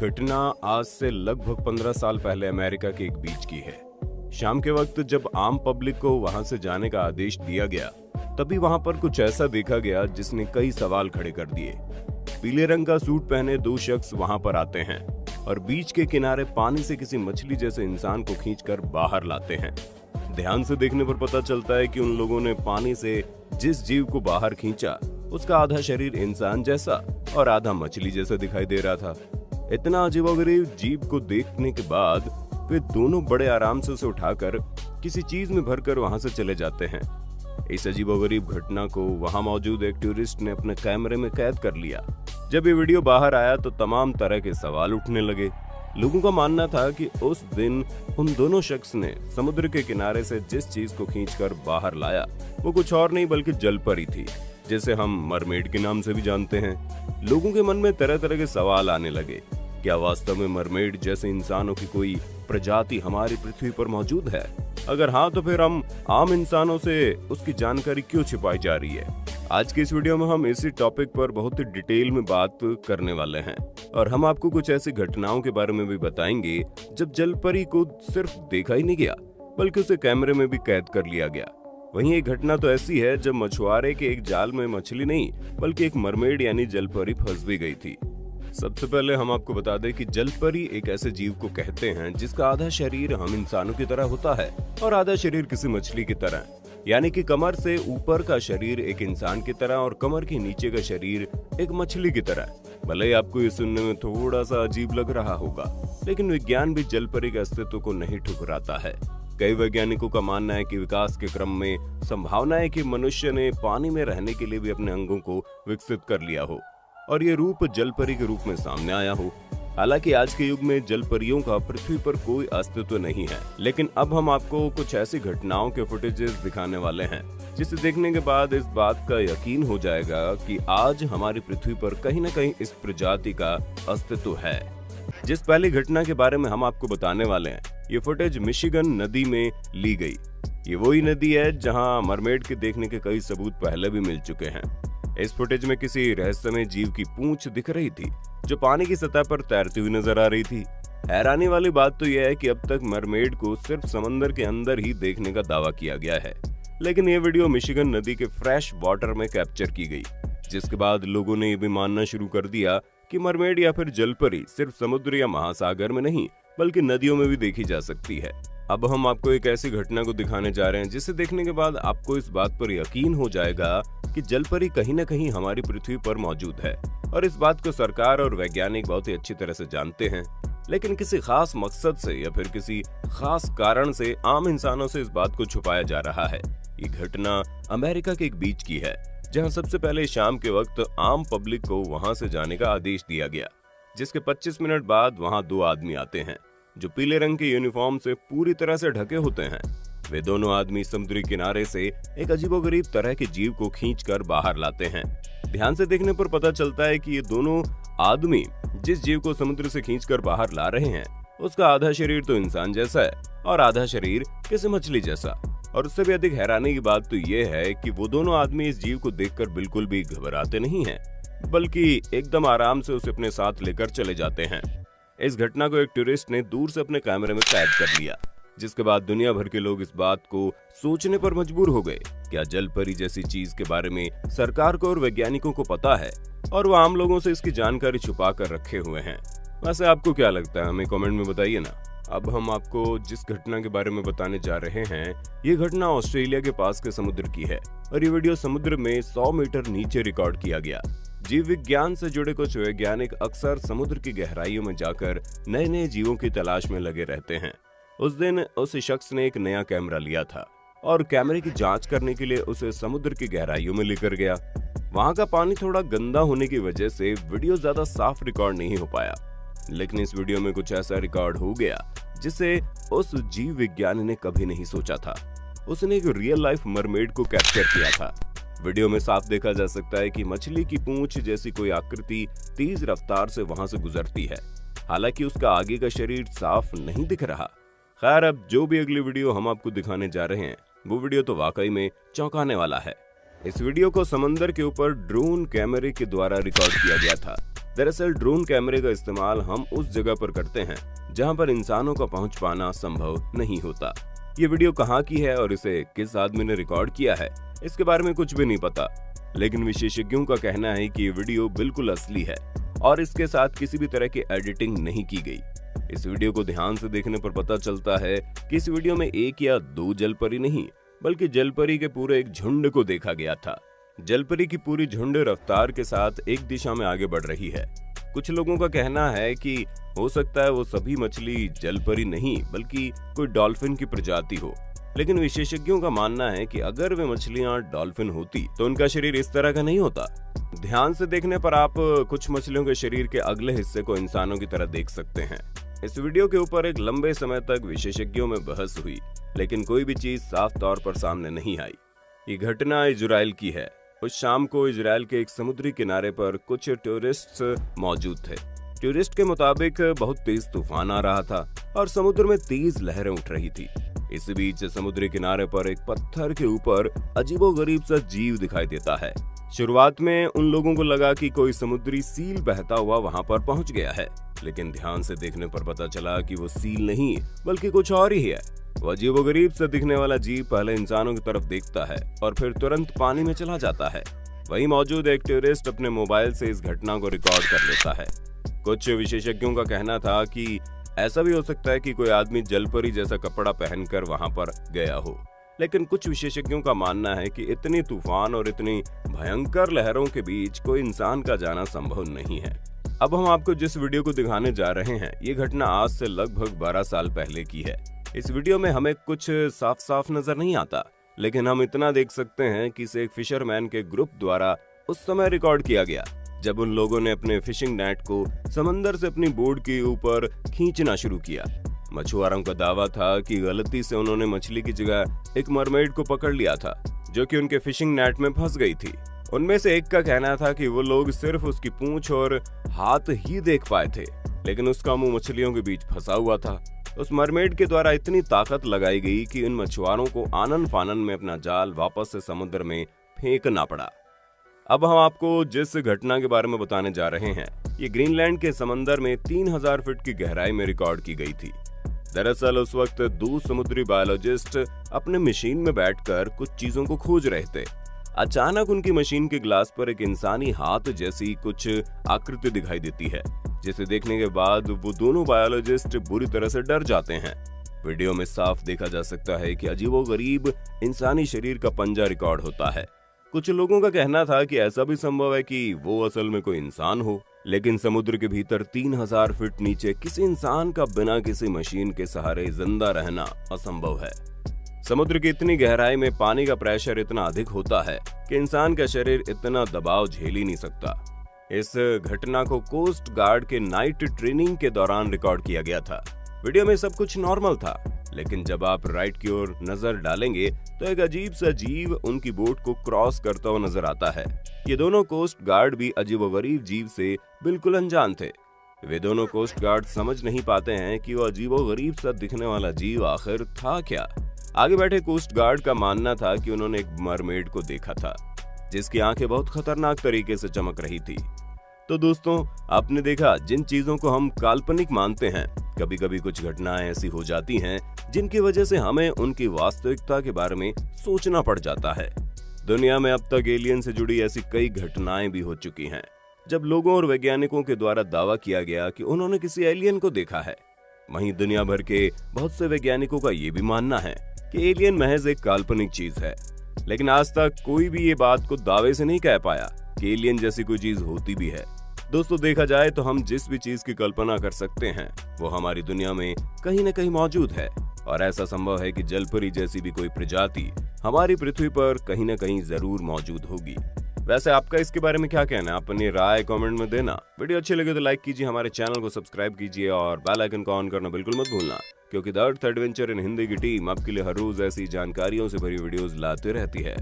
घटना आज से लगभग 15 साल पहले अमेरिका के एक बीच की है। शाम के वक्त जब आम पब्लिक को वहां से जाने का आदेश दिया गया, तभी वहां पर कुछ ऐसा देखा गया जिसने कई सवाल खड़े कर दिए। पीले रंग का सूट पहने दो शख्स वहां पर आते हैं और बीच के किनारे पानी से किसी मछली जैसे इंसान को खींचकर बाहर लाते हैं। ध्यान से देखने पर पता चलता है कि उन लोगों ने पानी से जिस जीव को बाहर खींचा, उसका आधा शरीर इंसान जैसा और आधा मछली जैसा दिखाई दे रहा था। इतना अजीबोगरीब जीव को देखने के बाद वे दोनों बड़े आराम से उसे उठाकर किसी चीज में भरकर वहां से चले जाते हैं। इस अजीबोगरीब घटना को वहां मौजूद एक टूरिस्ट ने अपने कैमरे में कैद कर लिया। जब ये वीडियो बाहर आया तो तमाम तरह के सवाल उठने लगे। लोगों का मानना था कि उस दिन उन दोनों शख्स ने समुद्र के किनारे से जिस चीज को खींचकर बाहर लाया वो कुछ और नहीं बल्कि जलपरी थी, जिसे हम मरमेड के नाम से भी जानते हैं। लोगों के मन में तरह तरह के सवाल आने लगे। क्या वास्तव में मरमेड जैसे इंसानों की कोई प्रजाति हमारी पृथ्वी पर मौजूद है? अगर हाँ, तो फिर हम आम इंसानों से उसकी जानकारी क्यों छिपाई जा रही है? आज की इस वीडियो में हम इसी टॉपिक पर बहुत ही डिटेल में बात करने वाले हैं और हम आपको कुछ ऐसी घटनाओं के बारे में भी बताएंगे जब जलपरी को सिर्फ देखा ही नहीं गया बल्कि उसे कैमरे में भी कैद कर लिया गया। वहीं एक घटना तो ऐसी है जब मछुआरे के एक जाल में मछली नहीं बल्कि एक मरमेड यानी जलपरी फंस भी गई थी। सबसे पहले हम आपको बता दें कि जलपरी एक ऐसे जीव को कहते हैं जिसका आधा शरीर हम इंसानों की तरह होता है और आधा शरीर किसी मछली की तरह, यानी कि कमर से ऊपर का शरीर एक इंसान की तरह और कमर के नीचे का शरीर एक मछली की तरह। भले ही आपको ये सुनने में थोड़ा सा अजीब लग रहा होगा, लेकिन विज्ञान भी जलपरी के अस्तित्व को नहीं ठुकराता है। कई वैज्ञानिकों का मानना है कि विकास के क्रम में संभावना है कि मनुष्य ने पानी में रहने के लिए भी अपने अंगों को विकसित कर लिया हो और ये रूप जलपरी के रूप में सामने आया हो। हालांकि आज के युग में जलपरियों का पृथ्वी पर कोई अस्तित्व नहीं है, लेकिन अब हम आपको कुछ ऐसी घटनाओं के फुटेजेस दिखाने वाले हैं जिसे देखने के बाद इस बात का यकीन हो जाएगा कि आज हमारी पृथ्वी पर कहीं न कहीं इस प्रजाति का अस्तित्व है। जिस पहली घटना के बारे में हम आपको बताने वाले हैं, ये फुटेज मिशिगन नदी में ली गई। ये वही नदी है जहां मरमेड के देखने के कई सबूत पहले भी मिल चुके हैं। इस फुटेज में किसी रहस्यमय जीव की पूंछ दिख रही थी जो पानी की सतह पर तैरती हुई नजर आ रही थी। हैरानी वाली बात तो यह है कि अब तक मरमेड को सिर्फ समंदर के अंदर ही देखने का दावा किया गया है, लेकिन यह वीडियो मिशिगन नदी के फ्रेश वाटर में कैप्चर की गई, जिसके बाद लोगों ने यह भी मानना शुरू कर दिया कि मरमेड या फिर जलपरी सिर्फ समुद्र या महासागर में नहीं बल्कि नदियों में भी देखी जा सकती है। अब हम आपको एक ऐसी घटना को दिखाने जा रहे हैं जिसे देखने के बाद आपको इस बात पर यकीन हो जाएगा कि जलपरी कहीं न कहीं हमारी पृथ्वी पर मौजूद है और इस बात को सरकार और वैज्ञानिक बहुत ही अच्छी तरह से जानते हैं, लेकिन किसी खास मकसद से या फिर किसी खास कारण से आम इंसानों से इस बात को छुपाया जा रहा है। ये घटना अमेरिका के एक बीच की है जहां सबसे पहले शाम के वक्त आम पब्लिक को वहां से जाने का आदेश दिया गया, जिसके 25 मिनट बाद वहां दो आदमी आते हैं जो पीले रंग के यूनिफॉर्म से पूरी तरह से ढके होते हैं। वे दोनों आदमी समुद्री किनारे से एक अजीबोगरीब तरह के जीव को खींचकर बाहर लाते हैं। ध्यान से देखने पर पता चलता है कि ये दोनों आदमी जिस जीव को समुद्र से खींचकर बाहर ला रहे हैं उसका आधा शरीर तो इंसान जैसा है और आधा शरीर किसी मछली जैसा। और उससे भी अधिक हैरानी की बात तो ये है कि वो दोनों आदमी इस जीव को देखकर बिल्कुल भी घबराते नहीं हैं, बल्कि एकदम आराम से उसे अपने साथ लेकर चले जाते हैं। इस घटना को एक टूरिस्ट ने दूर से अपने कैमरे में कैद कर लिया, जिसके बाद दुनिया भर के लोग इस बात को सोचने पर मजबूर हो गए। क्या जलपरी जैसी चीज के बारे में सरकार को और वैज्ञानिकों को पता है और वो आम लोगों से इसकी जानकारी छुपा कर रखे हुए हैं? वैसे आपको क्या लगता है, हमें कमेंट में बताइए ना। अब हम आपको जिस घटना के बारे में बताने जा रहे हैं, ये घटना ऑस्ट्रेलिया के पास के समुद्र की है और ये वीडियो समुद्र में 100 मीटर नीचे रिकॉर्ड किया गया। जीव विज्ञान से जुड़े कुछ वैज्ञानिक अक्सर समुद्र की गहराइयों में जाकर नए नए जीवों की तलाश में लगे रहते हैं। उस दिन उस शख्स ने एक नया कैमरा लिया था और कैमरे की जांच करने के लिए उसे समुद्र की गहराइयों में लेकर गया। वहां का पानी थोड़ा गंदा होने की वजह से वीडियो ज्यादा साफ रिकॉर्ड नहीं हो पाया, लेकिन इस वीडियो में कुछ ऐसा रिकॉर्ड हो गया जिसे उस जीव विज्ञानी ने कभी नहीं सोचा था। उसने एक रियल लाइफ मरमेड को कैप्चर किया था। वीडियो में साफ देखा जा सकता है कि मछली की पूंछ जैसी कोई आकृति तेज रफ्तार से वहां से गुजरती है, हालांकि उसका आगे का शरीर साफ नहीं दिख रहा। खैर, अब जो भी अगली वीडियो हम आपको दिखाने जा रहे हैं वो वीडियो तो वाकई में चौंकाने वाला है। इस वीडियो को समंदर के ऊपर ड्रोन कैमरे के द्वारा रिकॉर्ड किया गया था। दरअसल ड्रोन कैमरे का इस्तेमाल हम उस जगह पर करते हैं जहां पर इंसानों का पहुंच पाना संभव नहीं होता। ये वीडियो कहाँ की है और इसे किस आदमी ने रिकॉर्ड किया है, इसके बारे में कुछ भी नहीं पता, लेकिन विशेषज्ञों का कहना है कि ये वीडियो बिल्कुल असली है और इसके साथ किसी भी तरह की एडिटिंग नहीं की गई। इस वीडियो को ध्यान से देखने पर पता चलता है कि इस वीडियो में एक या दो जलपरी नहीं, बल्कि जलपरी के पूरे एक झुंड को देखा गया था। जलपरी की पूरी झुंड रफ्तार के साथ एक दिशा में आगे बढ़ रही है। कुछ लोगों का कहना है कि हो सकता है वो सभी मछली जलपरी नहीं बल्कि कोई डॉल्फिन की प्रजाति हो, लेकिन विशेषज्ञों का मानना है कि अगर वे मछलियां डॉल्फिन होती तो उनका शरीर इस तरह का नहीं होता। ध्यान से देखने पर आप कुछ मछलियों के शरीर के अगले हिस्से को इंसानों की तरह देख सकते हैं। इस वीडियो के ऊपर एक लंबे समय तक विशेषज्ञों में बहस हुई, लेकिन कोई भी चीज साफ तौर पर सामने नहीं आई। ये घटना इजराइल की है। उस शाम को इजराइल के एक समुद्री किनारे पर कुछ टूरिस्ट मौजूद थे। टूरिस्ट के मुताबिक बहुत तेज तूफान आ रहा था और समुद्र में तेज लहरें उठ रही थी। इस बीच समुद्री किनारे पर एक पत्थर के ऊपर अजीबोगरीब सा जीव दिखाई देता है। शुरुआत में उन लोगों को लगा कि कोई समुद्री सील बहता हुआ वहां पर पहुंच गया है, लेकिन ध्यान से देखने पर पता चला कि वो सील नहीं बल्कि कुछ और ही है। वो अजीबोगरीब से दिखने वाला जीव पहले इंसानों की तरफ देखता है और फिर तुरंत पानी में चला जाता है। वहीं मौजूद एक टूरिस्ट अपने मोबाइल से इस घटना को रिकॉर्ड कर लेता है। कुछ विशेषज्ञों का कहना था कि ऐसा भी हो सकता है कि कोई आदमी जलपरी जैसा कपड़ा पहनकर वहां पर गया हो, लेकिन कुछ विशेषज्ञों का मानना है कि इतनी तूफान और इतनी भयंकर लहरों के बीच कोई इंसान का जाना संभव नहीं है। अब हम आपको जिस वीडियो को दिखाने जा रहे हैं, ये घटना आज से लगभग 12 साल पहले की है। इस वीडियो में हमें कुछ साफ साफ नजर नहीं आता, लेकिन हम इतना देख सकते हैं कि इसे एक फिशरमैन के ग्रुप द्वारा उस समय रिकॉर्ड किया गया जब उन लोगों ने अपने फिशिंग नेट को समंदर से अपनी बोट के ऊपर खींचना शुरू किया। मछुआरों का दावा था कि गलती से उन्होंने मछली की जगह एक मरमेड को पकड़ लिया था जो कि उनके फिशिंग नेट में फंस गई थी। उनमें से एक का कहना था कि वो लोग सिर्फ उसकी पूंछ और हाथ ही देख पाए थे, लेकिन उसका मुंह मछलियों के बीच फंसा हुआ था। उस मरमेड के द्वारा इतनी ताकत लगाई गई कि इन मछुआरों को आनन फानन में अपना जाल वापस से समुद्र में फेंकना पड़ा। अब हम आपको जिस घटना के बारे में बताने जा रहे हैं, ये ग्रीनलैंड के समंदर में 3000 फीट की गहराई में रिकॉर्ड की गई थी। दरअसल उस वक्त 2 समुद्री बायोलॉजिस्ट अपने मशीन में बैठकर कुछ चीजों को खोज रहे थे। अचानक उनकी मशीन के ग्लास पर एक इंसानी हाथ जैसी कुछ आकृति दिखाई देती है, जिसे देखने के बाद वो दोनों बायोलॉजिस्ट बुरी तरह से डर जाते हैं। वीडियो में साफ देखा जा सकता है कि अजीबोगरीब इंसानी शरीर का पंजा रिकॉर्ड होता है। कुछ लोगों का कहना था कि ऐसा भी संभव है कि वो असल में कोई इंसान हो, लेकिन समुद्र के भीतर 3000 फीट नीचे किसी इंसान का बिना किसी मशीन के सहारे जिंदा रहना असंभव है। समुद्र की इतनी गहराई में पानी का प्रेशर इतना अधिक होता है कि इंसान का शरीर इतना दबाव झेल ही नहीं सकता। इस घटना को कोस्ट गार्ड के नाइट ट्रेनिंग के दौरान रिकॉर्ड किया गया था। वीडियो में सब कुछ नॉर्मल था, लेकिन जब आप राइट की ओर नजर डालेंगे तो एक अजीब सा जीव उनकी बोट को क्रॉस करता हुआ नजर आता है। ये दोनों कोस्ट गार्ड भी अजीबोगरीब जीव से बिल्कुल अनजान थे। वे दोनों कोस्ट गार्ड समझ नहीं पाते हैं कि वो अजीबोगरीब सा दिखने वाला जीव आखिर था क्या। आगे बैठे कोस्ट गार्ड का मानना था कि उन्होंने एक मरमेड को देखा था जिसकी आंखें बहुत खतरनाक तरीके से चमक रही थी। तो दोस्तों, आपने देखा, जिन चीजों को हम काल्पनिक मानते हैं, कभी कभी कुछ घटनाएं ऐसी हो जाती हैं जिनकी वजह से हमें उनकी वास्तविकता के बारे में सोचना पड़ जाता है। दुनिया में अब तक एलियन से जुड़ी ऐसी कई घटनाएं भी हो चुकी हैं जब लोगों और वैज्ञानिकों के द्वारा दावा किया गया कि उन्होंने किसी एलियन को देखा है। वहीं दुनिया भर के बहुत से वैज्ञानिकों का ये भी मानना है कि एलियन महज एक काल्पनिक चीज है, लेकिन आज तक कोई भी ये बात को दावे से नहीं कह पाया कि एलियन जैसी कोई चीज होती भी है। दोस्तों, देखा जाए तो हम जिस भी चीज की कल्पना कर सकते हैं वो हमारी दुनिया में कहीं न कहीं मौजूद है, और ऐसा संभव है कि जलपरी जैसी भी कोई प्रजाति हमारी पृथ्वी पर कहीं न कहीं जरूर मौजूद होगी। वैसे आपका इसके बारे में क्या कहना है? आप अपनी राय कमेंट में देना। वीडियो अच्छी लगे तो लाइक कीजिए, हमारे चैनल को सब्सक्राइब कीजिए और बेल आइकन को ऑन करना बिल्कुल मत भूलना, क्योंकि the earth adventure in Hindi की टीम आपके लिए हर रोज ऐसी जानकारियों से भरी वीडियोस लाते रहती है।